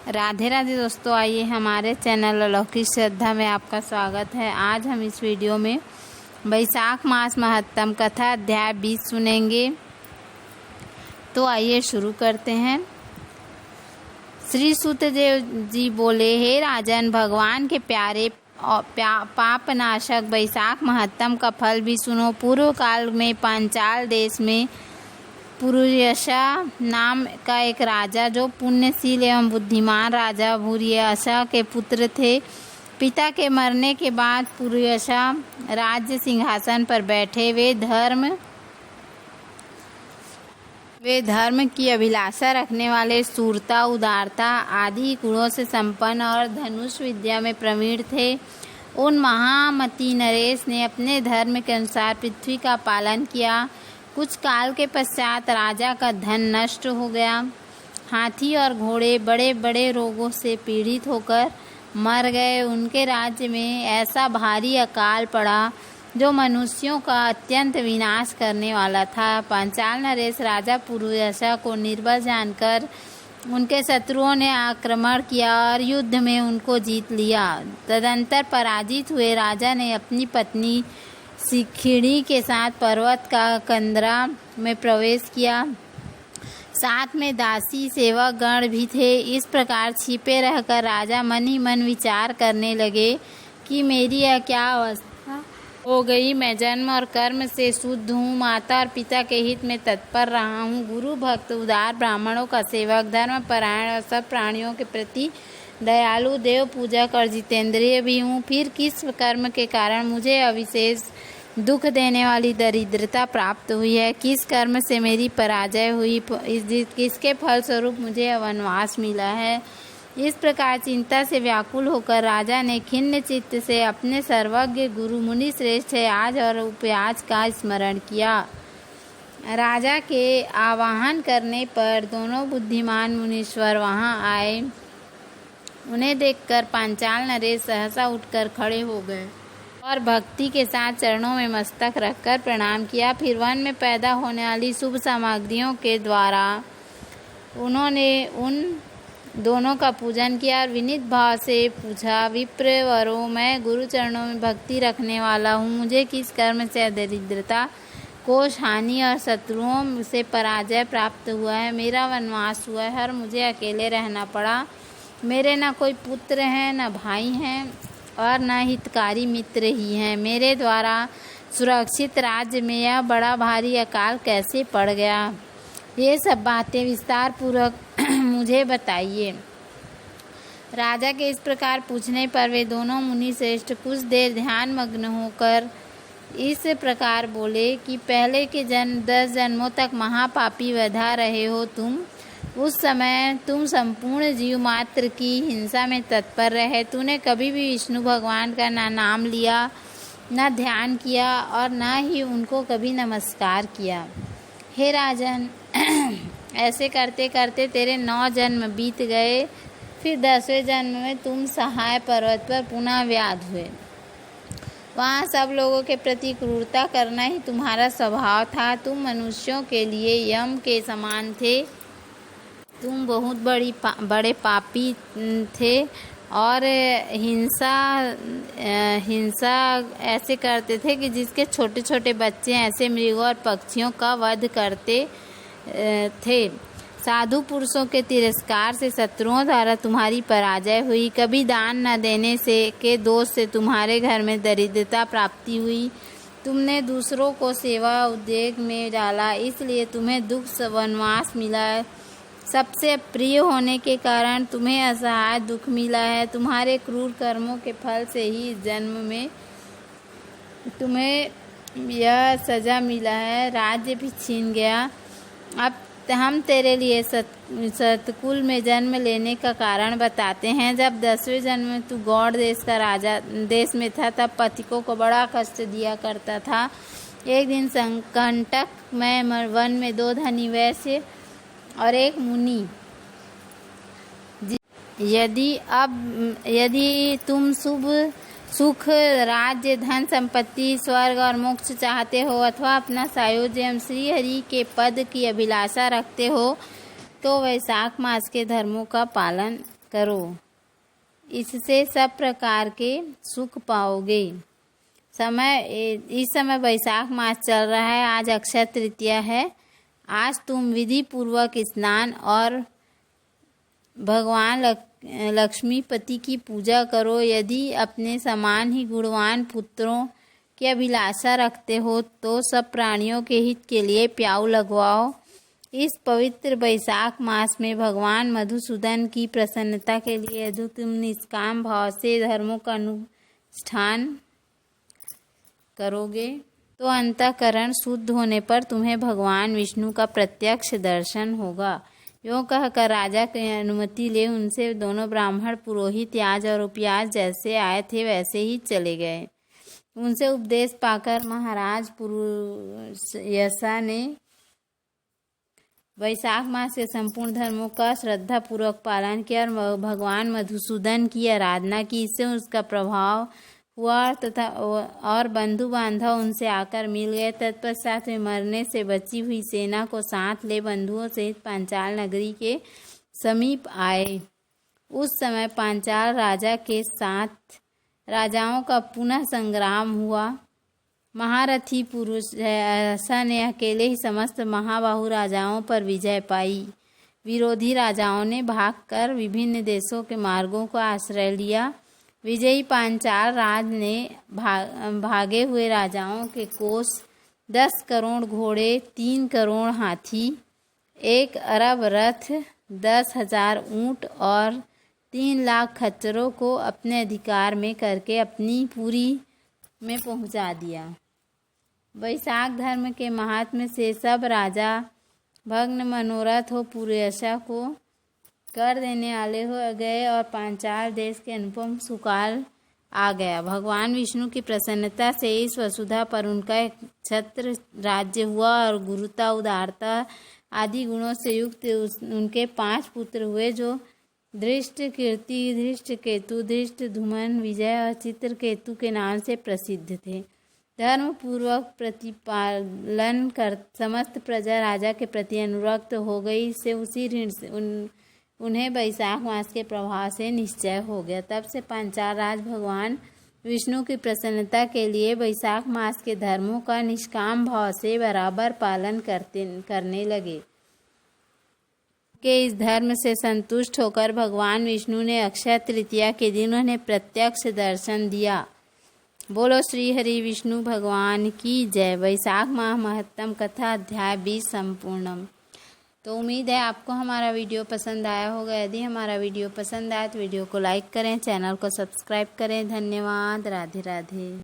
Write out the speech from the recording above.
राधे राधे दोस्तों, आइए हमारे चैनल अलौकिक श्रद्धा में आपका स्वागत है। आज हम इस वीडियो में वैशाख मास महत्तम कथा अध्याय 20 सुनेंगे। तो आइए शुरू करते हैं। श्री सुतदेव जी बोले, हे राजन, भगवान के प्यारे पापनाशक वैशाख महत्तम का फल भी सुनो। पूर्व काल में पांचाल देश में पुरुयशा नाम का एक राजा, जो पुण्यशील एवं बुद्धिमान राजा भूरियशा के पुत्र थे। पिता के मरने के बाद पुरुयशा राज्य सिंहासन पर बैठे। वे धर्म की अभिलाषा रखने वाले, शूरता, उदारता आदि गुणों से संपन्न और धनुष विद्या में प्रवीण थे। उन महामती नरेश ने अपने धर्म के अनुसार पृथ्वी का पालन किया। कुछ काल के पश्चात राजा का धन नष्ट हो गया। हाथी और घोड़े बड़े बड़े रोगों से पीड़ित होकर मर गए। उनके राज्य में ऐसा भारी अकाल पड़ा जो मनुष्यों का अत्यंत विनाश करने वाला था। पांचाल नरेश राजा पुरुयशा को निर्बल जानकर उनके शत्रुओं ने आक्रमण किया और युद्ध में उनको जीत लिया। तदंतर पराजित हुए राजा ने अपनी पत्नी सिखिड़ी के साथ पर्वत का कंदरा में प्रवेश किया। साथ में दासी सेवक गण भी थे। इस प्रकार छिपे रहकर राजा मन ही मन विचार करने लगे कि मेरी यह क्या अवस्था हो गई। मैं जन्म और कर्म से शुद्ध हूँ, माता और पिता के हित में तत्पर रहा हूँ, गुरु भक्त, उदार, ब्राह्मणों का सेवक, धर्म परायण और सब प्राणियों के प्रति दयालु, देव पूजक और जितेंद्रिय भी हूँ। फिर किस कर्म के कारण मुझे अविशेष दुख देने वाली दरिद्रता प्राप्त हुई है? किस कर्म से मेरी पराजय हुई? किसके फल स्वरूप मुझे वनवास मिला है? इस प्रकार चिंता से व्याकुल होकर राजा ने खिन्न चित्त से अपने सर्वज्ञ गुरु मुनि श्रेष्ठ आज और उपयाज का स्मरण किया। राजा के आवाहन करने पर दोनों बुद्धिमान मुनीश्वर वहां आए। उन्हें देखकर पांचाल नरेश सहसा उठकर खड़े हो गए और भक्ति के साथ चरणों में मस्तक रखकर प्रणाम किया। फिर वन में पैदा होने वाली शुभ सामग्रियों के द्वारा उन्होंने उन दोनों का पूजन किया और विनीत भाव से पूछा, विप्र वरो, मैं गुरु चरणों में भक्ति रखने वाला हूँ। मुझे किस कर्म से दरिद्रता, कोष, हानि और शत्रुओं से पराजय प्राप्त हुआ है? मेरा वनवास हुआ है और मुझे अकेले रहना पड़ा। मेरे न कोई पुत्र हैं, न भाई हैं और न हितकारी मित्र ही हैं। मेरे द्वारा सुरक्षित राज्य में यह बड़ा भारी अकाल कैसे पड़ गया? ये सब बातें विस्तार पूर्वक मुझे बताइए। राजा के इस प्रकार पूछने पर वे दोनों मुनि श्रेष्ठ कुछ देर ध्यान मग्न होकर इस प्रकार बोले कि पहले के 10 जन्मों तक महापापी बधा रहे हो तुम। उस समय तुम संपूर्ण जीव मात्र की हिंसा में तत्पर रहे। तूने कभी भी विष्णु भगवान का न नाम लिया, न ध्यान किया और न ही उनको कभी नमस्कार किया। हे राजन, ऐसे करते करते तेरे 9 जन्म बीत गए। फिर 10वें जन्म में तुम सहाय पर्वत पर पुनः व्याध हुए। वहाँ सब लोगों के प्रति क्रूरता करना ही तुम्हारा स्वभाव था। तुम मनुष्यों के लिए यम के समान थे। तुम बहुत बड़े पापी थे और हिंसा ऐसे करते थे कि जिसके छोटे छोटे बच्चे ऐसे मृगों और पक्षियों का वध करते थे। साधु पुरुषों के तिरस्कार से शत्रुओं द्वारा तुम्हारी पराजय हुई। कभी दान न देने से के दोष से तुम्हारे घर में दरिद्रता प्राप्ति हुई। तुमने दूसरों को सेवा उद्योग में डाला, इसलिए तुम्हें दुख वनवास मिला है। सबसे प्रिय होने के कारण तुम्हें असहाय दुख मिला है। तुम्हारे क्रूर कर्मों के फल से ही इस जन्म में तुम्हें यह सजा मिला है। राज्य भी छीन गया। अब हम तेरे लिए सतकुल में जन्म लेने का कारण बताते हैं। जब 10वें जन्म में तू गौड़ देश का राजा देश में था, तब पथिकों को बड़ा कष्ट दिया करता था। एक दिन कंटक में वन में 2 धनी वैश्य और एक मुनि, यदि तुम सुख, राज्य, धन, संपत्ति, स्वर्ग और मोक्ष चाहते हो अथवा अपना सायुज्य श्री हरि के पद की अभिलाषा रखते हो, तो वैशाख मास के धर्मों का पालन करो, इससे सब प्रकार के सुख पाओगे। इस समय वैशाख मास चल रहा है। आज अक्षय तृतीया है। आज तुम विधि पूर्वक स्नान और भगवान लक्ष्मीपति की पूजा करो। यदि अपने समान ही गुणवान पुत्रों की अभिलाषा रखते हो तो सब प्राणियों के हित के लिए प्याऊ लगवाओ। इस पवित्र वैशाख मास में भगवान मधुसूदन की प्रसन्नता के लिए यदि तुम निष्काम भाव से धर्मों का अनुष्ठान करोगे तो अंतःकरण शुद्ध होने पर तुम्हें भगवान विष्णु का प्रत्यक्ष दर्शन होगा। यूँ कहकर राजा की अनुमति ले उनसे दोनों ब्राह्मण पुरोहित याज और उपयाज जैसे आए थे वैसे ही चले गए। उनसे उपदेश पाकर महाराज पुरुयसा ने वैशाख मास के संपूर्ण धर्मों का श्रद्धा पूर्वक पालन किया और भगवान मधुसूदन की आराधना की। इससे उसका प्रभाव हुआ तथा और बंधु बांधव उनसे आकर मिल गए। तत्पश्चात वे मरने से बची हुई सेना को साथ ले बंधुओं सहित पांचाल नगरी के समीप आए। उस समय पांचाल राजा के साथ राजाओं का पुनः संग्राम हुआ। महारथी पुरुषयसा ने अकेले ही समस्त महाबाहु राजाओं पर विजय पाई। विरोधी राजाओं ने भागकर विभिन्न देशों के मार्गों का आश्रय लिया। विजयी पांचाल राज ने भागे हुए राजाओं के कोष 10 करोड़ घोड़े, 3 करोड़ हाथी, 1 अरब रथ, 10,000 ऊँट और 3 लाख खच्चरों को अपने अधिकार में करके अपनी पुरी में पहुंचा दिया। वैशाख धर्म के महात्म्य से सब राजा भग्न मनोरथ हो पुरुयसा को कर देने वाले हो गए और पांचाल देश के अनुपम सुकाल आ गया। भगवान विष्णु की प्रसन्नता से इस वसुधा पर उनका एक छत्र राज्य हुआ और गुरुता, उदारता आदि गुणों से युक्त उनके 5 पुत्र हुए जो धृष्ट कीर्ति, धृष्ट केतु, धृष्ट धुमन, विजय और चित्रकेतु के नाम से प्रसिद्ध थे। धर्म पूर्वक प्रतिपालन कर समस्त प्रजा राजा के प्रति अनुरक्त हो गई। इससे उसी ऋण से उन्हें वैशाख मास के प्रभाव से निश्चय हो गया। तब से पांचाल राज भगवान विष्णु की प्रसन्नता के लिए वैशाख मास के धर्मों का निष्काम भाव से बराबर पालन करने लगे। के इस धर्म से संतुष्ट होकर भगवान विष्णु ने अक्षय तृतीया के दिन उन्हें प्रत्यक्ष दर्शन दिया। बोलो श्री हरि विष्णु भगवान की जय। वैशाख माह महत्तम कथा अध्याय 20 संपूर्णम। तो उम्मीद है आपको हमारा वीडियो पसंद आया होगा। यदि हमारा वीडियो पसंद आया तो वीडियो को लाइक करें, चैनल को सब्सक्राइब करें। धन्यवाद। राधे राधे।